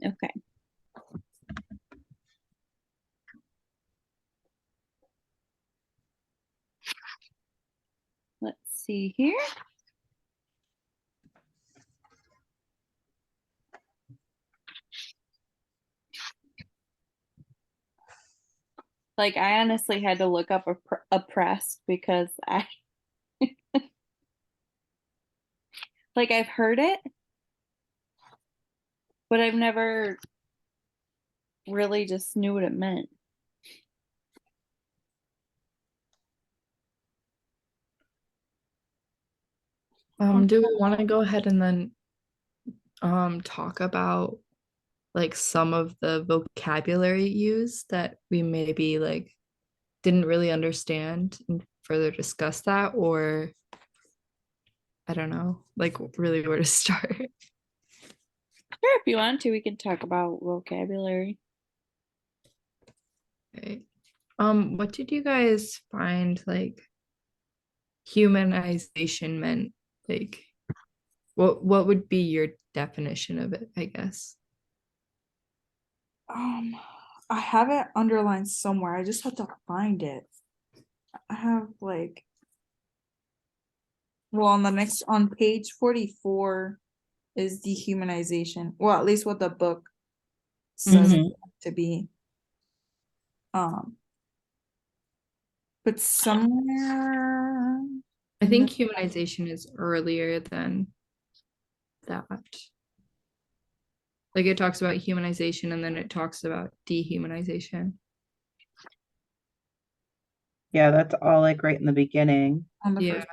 Okay. Let's see here. Like, I honestly had to look up oppressed because like, I've heard it, but I've never really just knew what it meant. Do we want to go ahead and then talk about like some of the vocabulary used that we maybe like didn't really understand and further discuss that, or I don't know, like really where to start. Sure, if you want to, we can talk about vocabulary. Okay. What did you guys find like humanization meant? Like what would be your definition of it, I guess? Um, I have it underlined somewhere. I just have to find it. I have like, well, on page 44 is dehumanization. Well, at least what the book says Mhm. to be. Um, but somewhere I in think the, humanization is earlier than that. Like it talks about humanization and then it talks about dehumanization. Yeah, that's all like right in the beginning. on the Yeah. first,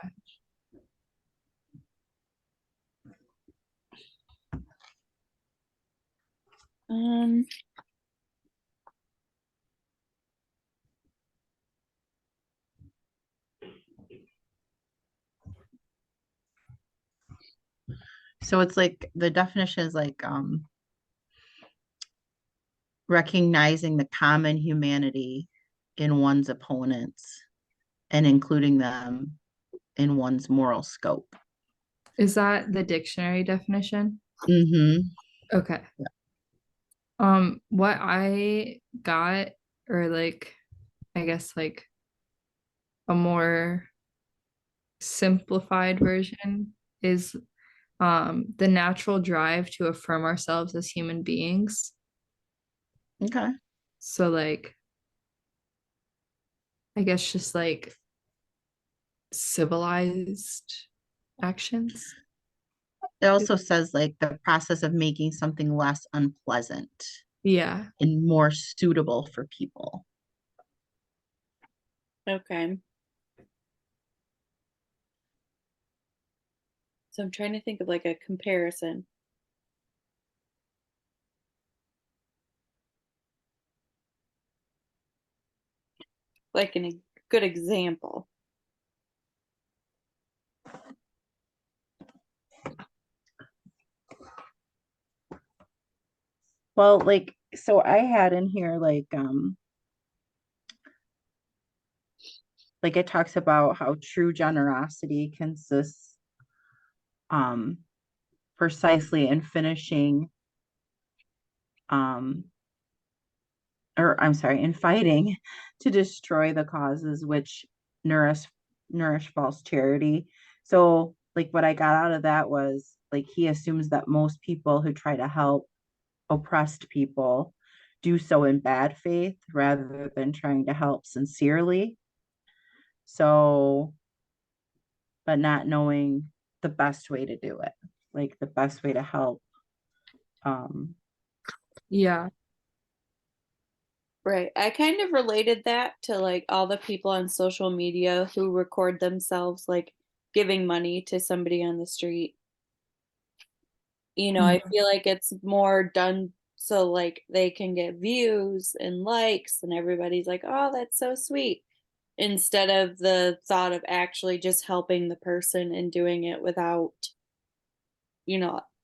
Um, So it's like the definition is like recognizing the common humanity in one's opponents and including them in one's moral scope. Is that the dictionary definition? Mm-hmm. Okay. What I got, or like, I guess like a more simplified version is the natural drive to affirm ourselves as human beings. Okay. So like, I guess just like civilized actions. It also says like the process of making something less unpleasant Yeah. and more suitable for people. okay. So I'm trying to think of like a comparison. Like a good example. Well, like so I had in here like it talks about how true generosity consists um precisely in finishing um or I'm sorry, in fighting to destroy the causes which nourish nourish false charity. So like what I got out of that was like he assumes that most people who try to help oppressed people do so in bad faith rather than trying to help sincerely. So, but not knowing the best way to do it, like the best way to help. Um, Yeah. Right. I kind of related that to like all the people on social media who record themselves like giving money to somebody on the street. I Mhm. feel like it's more done so like they can get views and likes and everybody's like, "Oh, that's so sweet." Instead of the thought of actually just helping the person and doing it without,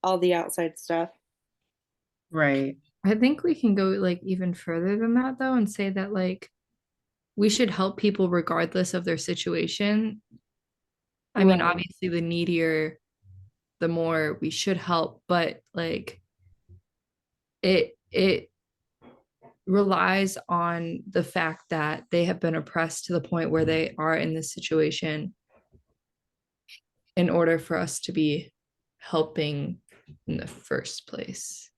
all the outside stuff. right. I think we can go like even further than that though and say that like we should help people regardless of their situation. I mean, Right. obviously the needier, the more we should help, but like it relies on the fact that they have been oppressed to the point where they are in this situation in order for us to be helping in the first place.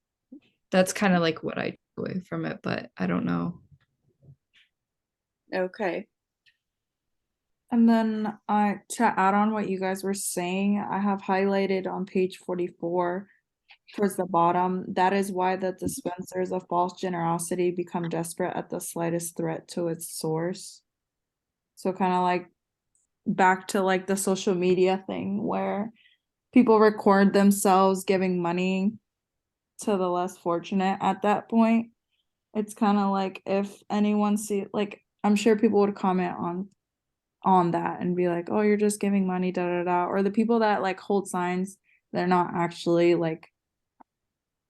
That's kind of like what I took away from it, but I don't know. Okay. And then to add on what you guys were saying, I have highlighted on page 44 towards the bottom. That is why the dispensers of false generosity become desperate at the slightest threat to its source. So kind of like back to like the social media thing where people record themselves giving money to the less fortunate at that point. It's kind of like if anyone see, like, I'm sure people would comment on that and be like, oh, you're just giving money, da da da. Or the people that like hold signs, they're not actually like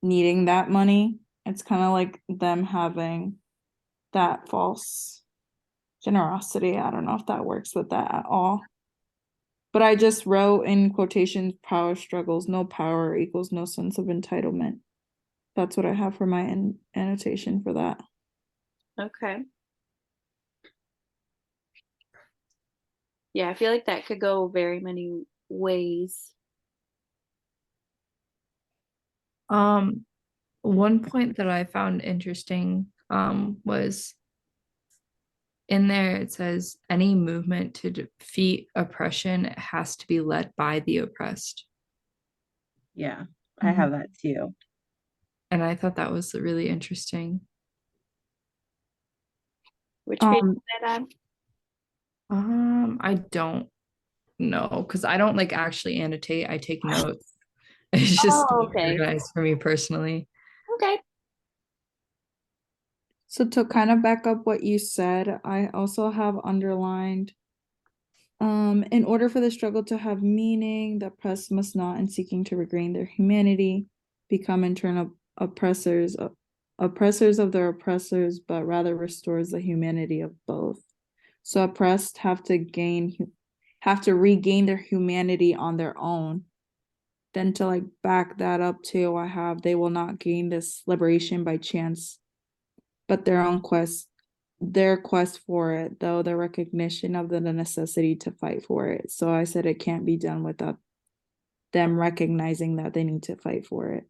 needing that money. It's kind of like them having that false generosity. I don't know if that works with that at all. But I just wrote in quotations, power struggles, no power equals no sense of entitlement. That's what I have for my annotation for that. Okay. Yeah, I feel like that could go very many ways. One point that I found interesting was in there it says any movement to defeat oppression has to be led by the oppressed. Yeah, I have that too. And I thought that was really interesting. Which page is that on? I don't know because I don't like actually annotate. I take notes. It's just Oh, okay. organized for me personally. Okay. So to kind of back up what you said, I also have underlined, in order for the struggle to have meaning, the oppressed must not, in seeking to regain their humanity, become internal oppressors of their oppressors, but rather restores the humanity of both. So oppressed have to regain their humanity on their own. Then to like back that up too, I have they will not gain this liberation by chance, but their quest for it, though the recognition of the necessity to fight for it. So I said it can't be done without them recognizing that they need to fight for it.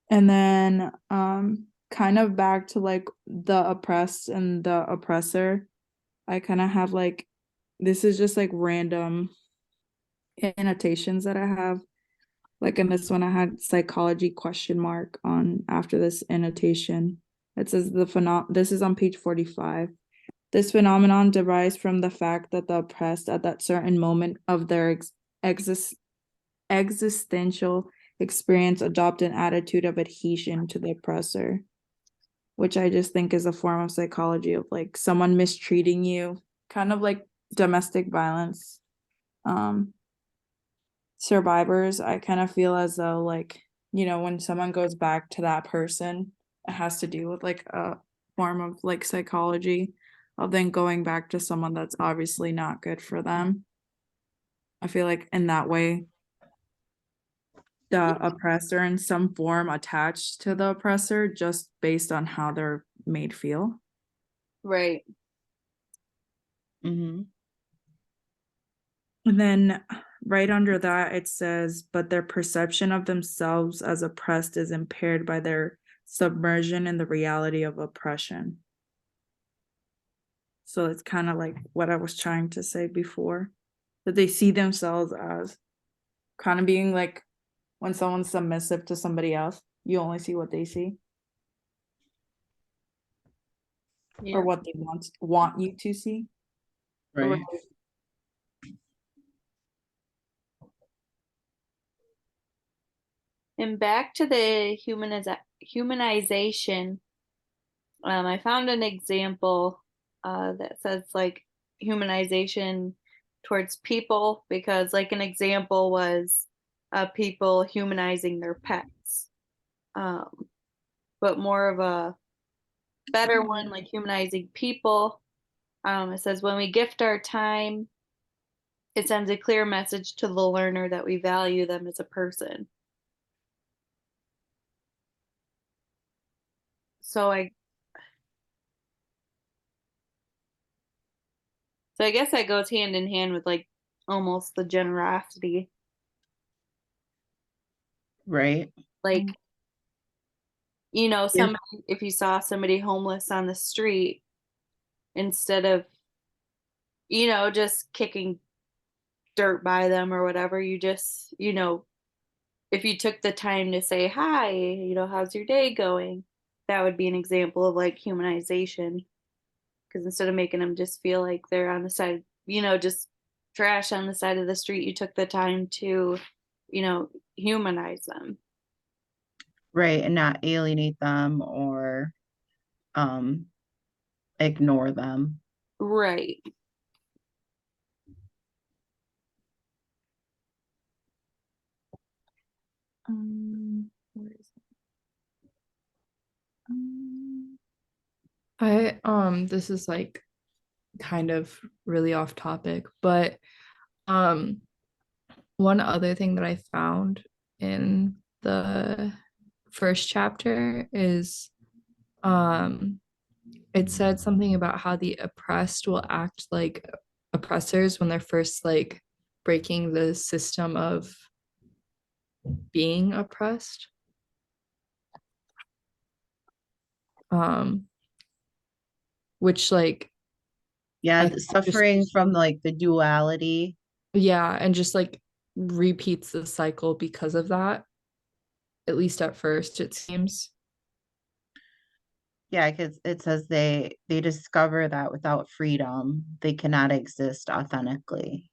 And then kind of back to like the oppressed and the oppressor, I kind of have like, this is just like random annotations that I have. Like in this one, I had psychology question mark on after this annotation. It says this is on page 45. This phenomenon derives from the fact that the oppressed at that certain moment of their existential experience adopt an attitude of adhesion to the oppressor, which I just think is a form of psychology of like someone mistreating you, kind of like domestic violence. Survivors, I kind of feel as though like, when someone goes back to that person, it has to do with like a form of like psychology of then going back to someone that's obviously not good for them. I feel like in that way, the oppressor in some form attached to the oppressor just based on how they're made feel. Right. Mm-hmm. And then right under that, it says, but their perception of themselves as oppressed is impaired by their submersion in the reality of oppression. So it's kind of like what I was trying to say before, that they see themselves as kind of being like when someone's submissive to somebody else, you only see what they see. Yeah. Or what they want you to see. Right. And back to the humanization, I found an example that says like humanization towards people, because like an example was people humanizing their pets, but more of a better one, like humanizing people. It says when we gift our time It sends a clear message to the learner that we value them as a person. So I guess that goes hand in hand with like almost the generosity. Right. Like, you know, Yeah. somebody, if you saw somebody homeless on the street, instead of, you know, just kicking dirt by them or whatever, you just, you know, if you took the time to say, hi, you know, how's your day going? That would be an example of like humanization. Because instead of making them just feel like they're on the side, you know, just trash on the side of the street, you took the time to, you know, humanize them. Right. And not alienate them or um ignore them. Right. Where is it? This is like kind of really off topic, but one other thing that I found in the first chapter is it said something about how the oppressed will act like oppressors when they're first like breaking the system of being oppressed. Which like Yeah, I the just suffering from like the duality. yeah, and just like repeats the cycle because of that, at least at first, it seems. Yeah, because it says they discover that without freedom, they cannot exist authentically.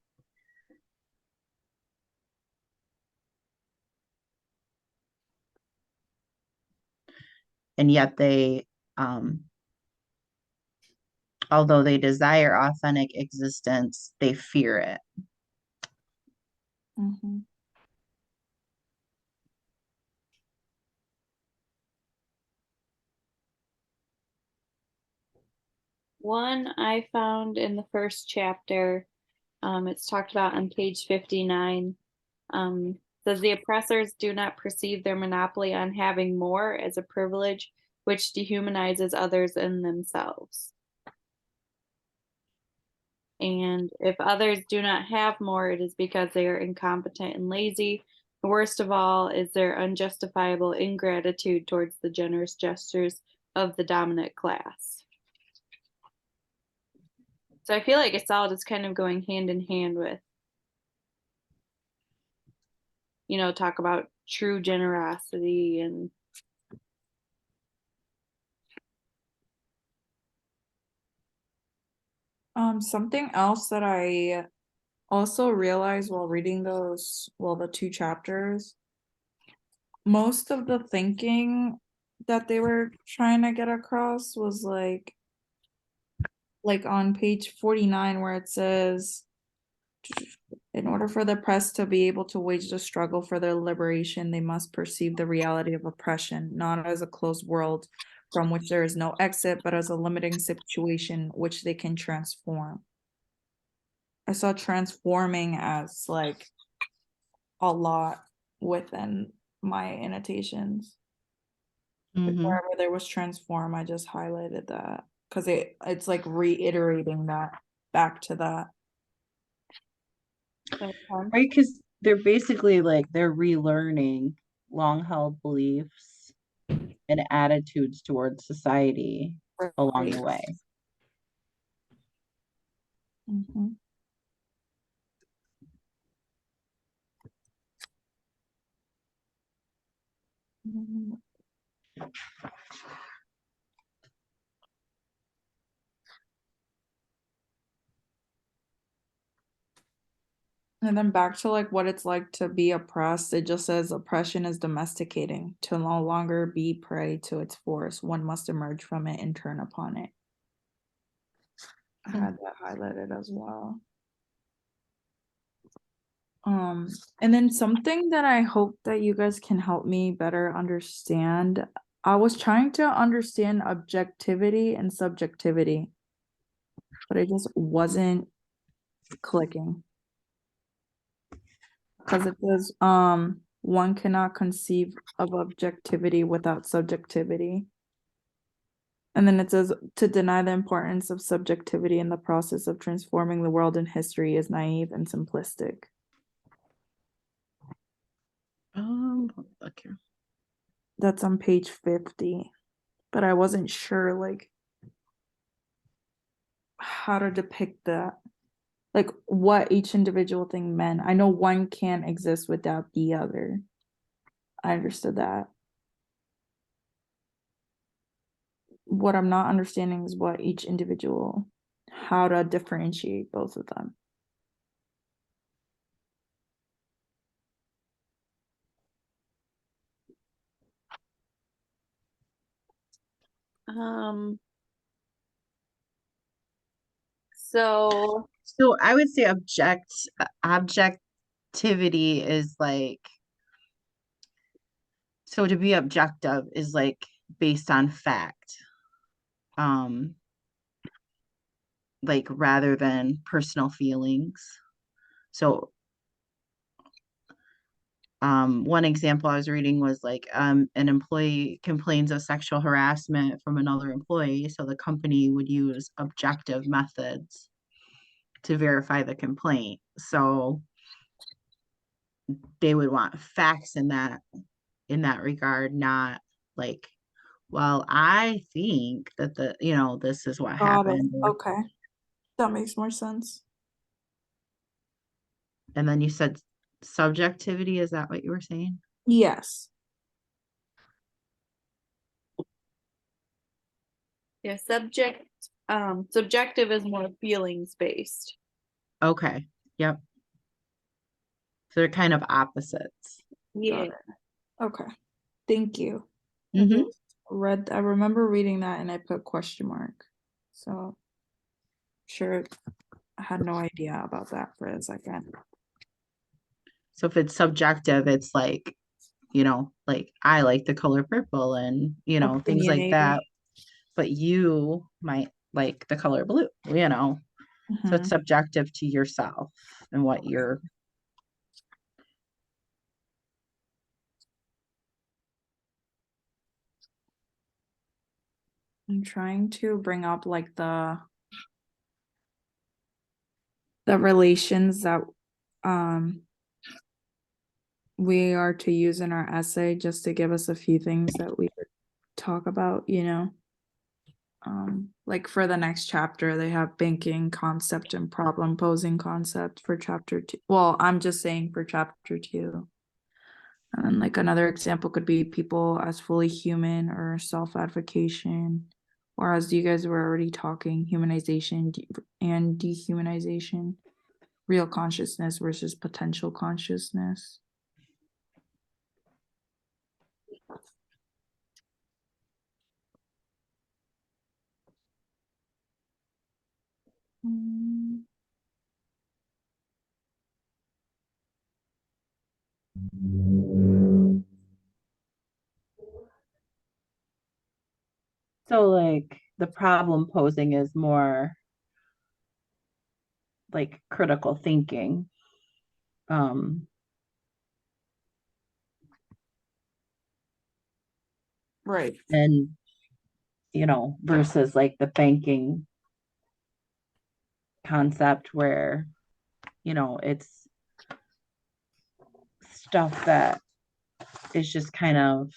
And yet they although they desire authentic existence, they fear it. Mhm. One I found in the first chapter, it's talked about on page 59. Says the oppressors do not perceive their monopoly on having more as a privilege, which dehumanizes others and themselves. And if others do not have more, it is because they are incompetent and lazy. The worst of all is their unjustifiable ingratitude towards the generous gestures of the dominant class. So I feel like it's all just kind of going hand in hand with, you know, talk about true generosity and Something else that I also realized while reading those, well, the two chapters, most of the thinking that they were trying to get across was like on page 49 where it says, in order for the oppressed to be able to wage the struggle for their liberation, they must perceive the reality of oppression, not as a closed world from which there is no exit, but as a limiting situation which they can transform. I saw transforming as like a lot within my annotations. Like Mm-hmm. wherever there was transform, I just highlighted that because it's like reiterating that back to that. Right, because they're basically like they're relearning long held beliefs and attitudes towards society along Right. the way. Mhm. Mhm. And then back to like what it's like to be oppressed, it just says oppression is domesticating. To no longer be prey to its force, one must emerge from it and turn upon it. I had that highlighted as well. And then something that I hope that you guys can help me better understand. I was trying to understand objectivity and subjectivity, but it just wasn't clicking. because it says one cannot conceive of objectivity without subjectivity. And then it says to deny the importance of subjectivity in the process of transforming the world and history is naive and simplistic. Okay. That's on page 50. But I wasn't sure like how to depict that. Like what each individual thing meant. I know one can't exist without the other. I understood that. What I'm not understanding is what each individual, how to differentiate both of them. So So I would say objectivity is like, so to be objective is like based on fact. Like rather than personal feelings. So one example I was reading was like an employee complains of sexual harassment from another employee, so the company would use objective methods to verify the complaint. So they would want facts in that regard, not like, well, I think that this is what Got it. happened. Okay. That makes more sense. And then you said subjectivity, is that what you were saying? Yes. yeah, subjective is more feelings based. Okay. Yep. So they're kind of opposites. Yeah. Got it. Okay. Thank you. Mhm. I remember reading that and I put question mark. So sure I had no idea about that for a second. So if it's subjective, it's like, like I like the color purple and, things like that. But you might like the color blue. So it's Mhm. subjective to yourself and what you're. I'm trying to bring up like the relations that um we are to use in our essay, just to give us a few things that we could talk about, like for the next chapter they have banking concept and problem posing concept for chapter 2. Well, I'm just saying for chapter 2. And then like another example could be people as fully human or self-advocation, or as you guys were already talking, humanization and dehumanization, real consciousness versus potential consciousness. Mm. So like the problem posing is more like critical thinking. Right. And versus like the banking concept where, it's stuff that is just kind of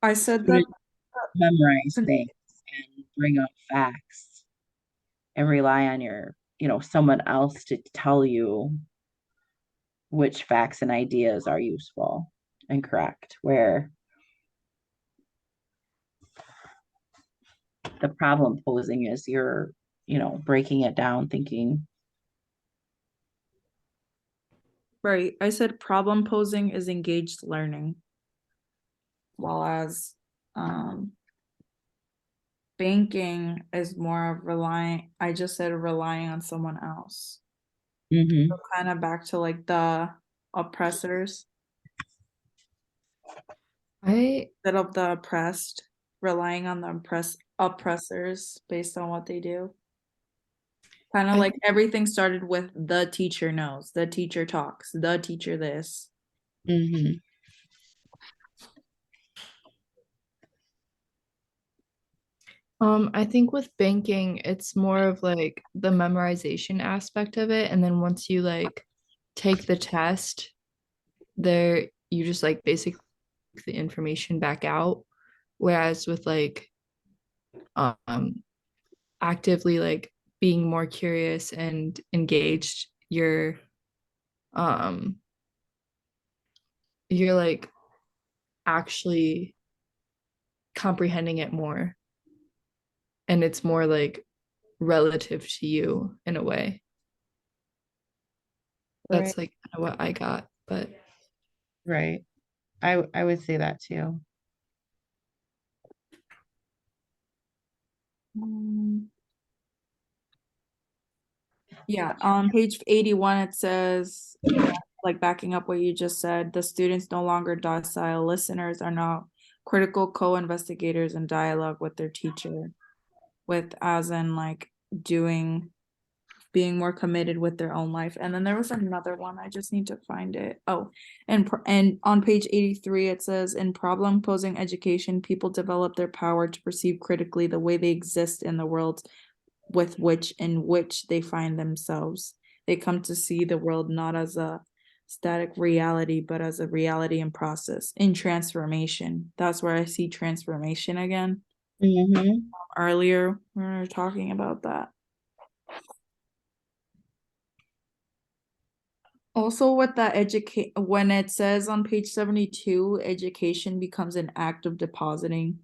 I said that memorize things and bring up facts and rely on someone else to tell you which facts and ideas are useful and correct, where the problem posing is you're breaking it down, thinking. right. I said problem posing is engaged learning, while as banking is more of relying. I just said relying on someone else. Mm-hmm. So kind of back to like the oppressors I instead of the oppressed, relying on the oppressors based on what they do. Kind of like everything started with the teacher knows, the teacher talks, the teacher this. Mhm. I think with banking, it's more of like the memorization aspect of it. And then once you like take the test, there you just like basically the information back out. Whereas with like um actively like being more curious and engaged, um you're like actually comprehending it more. And it's more like relative to you in a way. Right. That's like kind of what I got, but Right. I would say that too. Yeah, on page 81, it says, like backing up what you just said, the students no longer docile listeners are now critical co-investigators in dialogue with their teacher, with as in like being more committed with their own life. And then there was another one, I just need to find it. Oh, and on page 83, it says, in problem posing education, people develop their power to perceive critically the way they exist in the world in which they find themselves. They come to see the world not as a static reality, but as a reality in process, in transformation. That's where I see transformation again. Mhm. Earlier, we were talking about that. Also, with that when it says on page 72, education becomes an act of depositing,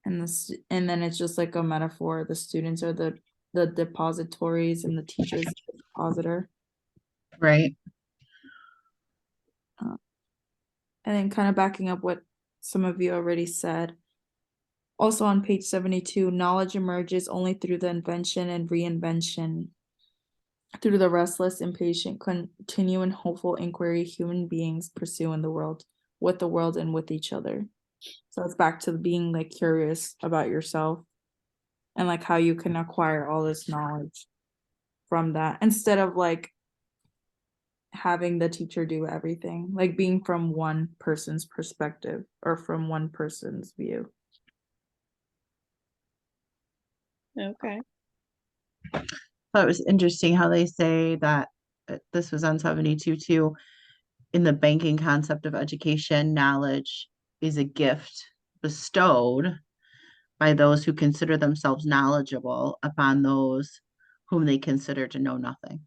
and then it's just like a metaphor. The students are the depositories, and the teachers the depositor. Right. And then kind of backing up what some of you already said. Also on page 72, knowledge emerges only through the invention and reinvention. Through the restless, impatient, continuing, hopeful inquiry human beings pursue in the world, with the world and with each other. So it's back to being like curious about yourself and like how you can acquire all this knowledge from that instead of like having the teacher do everything, like being from one person's perspective or from one person's view. Okay. So it was interesting how they say that this was on 72 too. In the banking concept of education, knowledge is a gift bestowed by those who consider themselves knowledgeable upon those whom they consider to know nothing.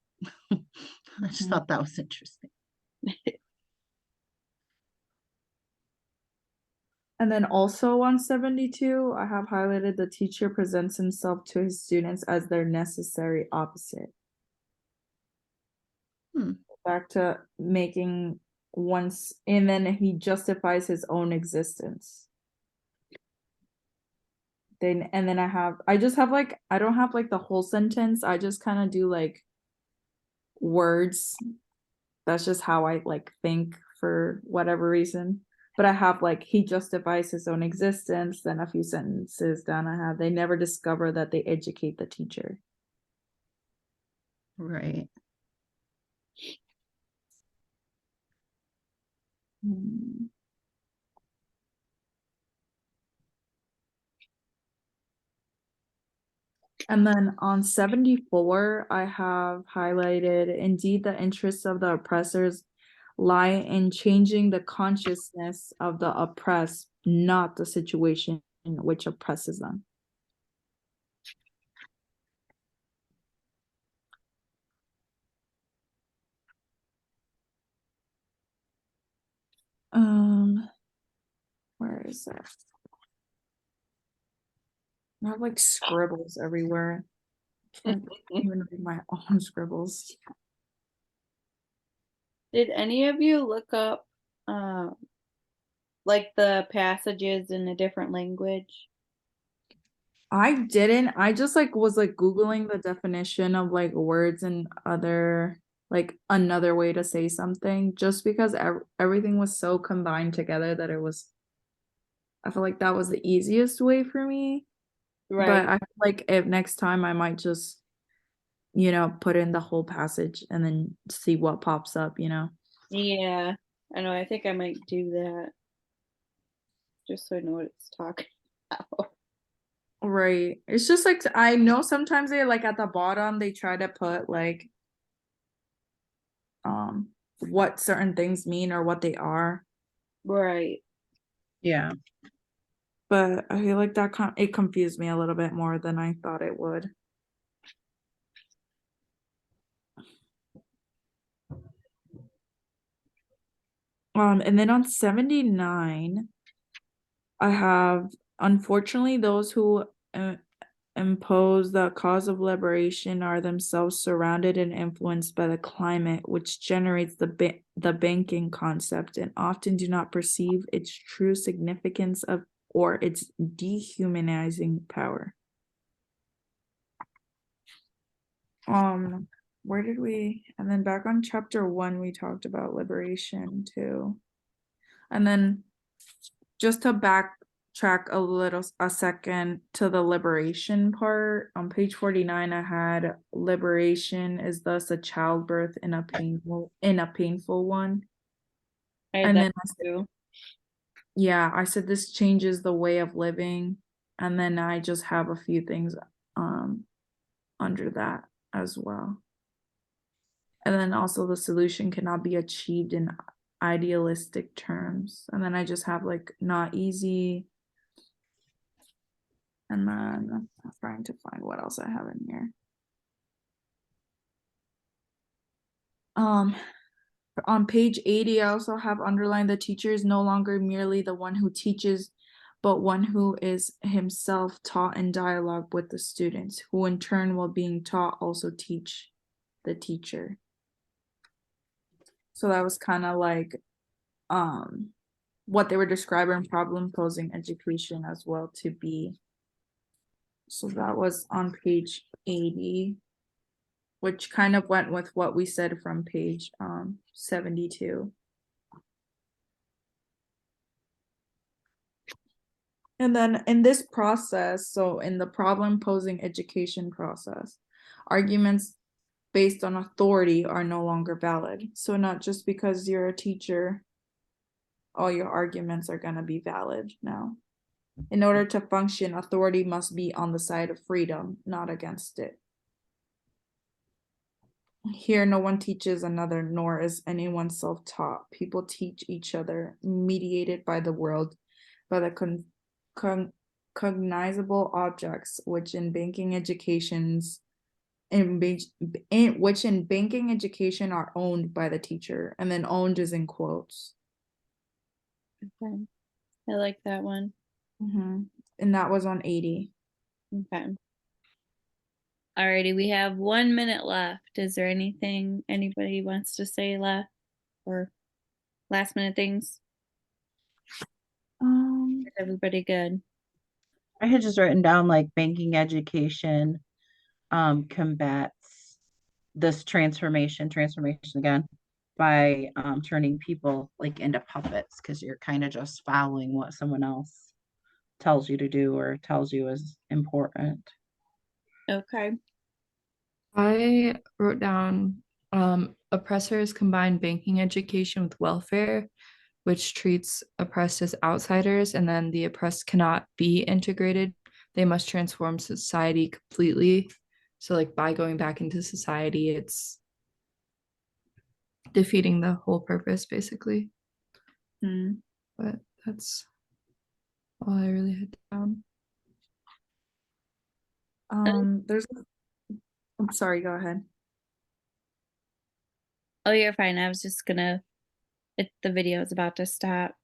I just thought that was interesting. And then also on 72, I have highlighted the teacher presents himself to his students as their necessary opposite. Back to making once, and then he justifies his own existence. Then I just have like, I don't have like the whole sentence. I just kind of do like words. That's just how I like think for whatever reason. But I have like, he justifies his own existence. Then a few sentences down, I have, they never discover that they educate the teacher. Right. And then on 74, I have highlighted, indeed, the interests of the oppressors lie in changing the consciousness of the oppressed, not the situation which oppresses them. Where is it? I have like scribbles everywhere. Can't even read my own scribbles. Did any of you look up like the passages in a different language? I didn't. I just like was like Googling the definition of like words and other like another way to say something just because everything was so combined together that I feel like that was the easiest way for me. But Right. I feel like if next time I might just put in the whole passage and then see what pops up, Yeah, I know. I think I might do that just so I know what it's talking about. Right. It's just like I know sometimes they like at the bottom they try to put like what certain things mean or what they are. Right. Yeah. But I feel like that it confused me a little bit more than I thought it would. And then on 79, I have unfortunately those who impose the cause of liberation are themselves surrounded and influenced by the climate which generates the banking concept and often do not perceive its true significance of or its dehumanizing power. Where did we, and then back on chapter 1 we talked about liberation too. And then just to backtrack a second to the liberation part, on page 49 I had liberation is thus a childbirth in a painful one. I had And that then too. I said this changes the way of living, and then I just have a few things under that as well. And then also the solution cannot be achieved in idealistic terms. And then I just have like not easy. And then I'm trying to find what else I have in here. On page 80, I also have underlined the teacher is no longer merely the one who teaches, but one who is himself taught in dialogue with the students, who in turn, while being taught, also teach the teacher. So that was kind of like what they were describing problem posing education as well to be. So that was on page 80, which kind of went with what we said from page 72. And then in this process, so in the problem posing education process, arguments based on authority are no longer valid. So not just because you're a teacher, all your arguments are going to be valid now. In order to function, authority must be on the side of freedom, not against it. Here, no one teaches another, nor is anyone self-taught. People teach each other, mediated by the world, by the cognizable objects, which in banking educations, which in banking education are owned by the teacher, and then owned is in quotes. Okay. I like that one. And that was on 80. Okay. Alrighty, we have 1 minute left. Is there anything anybody wants to say left or last minute things? Is everybody good? I had just written down like banking education combats this transformation again by turning people like into puppets because you're kind of just following what someone else tells you to do or tells you is important. Okay. I wrote down oppressors combine banking education with welfare, which treats oppressed as outsiders, and then the oppressed cannot be integrated. They must transform society completely. So, like, by going back into society, it's defeating the whole purpose, basically. But that's all I really had down. I'm sorry, go ahead. Oh, you're fine. I was just gonna, the video is about to stop.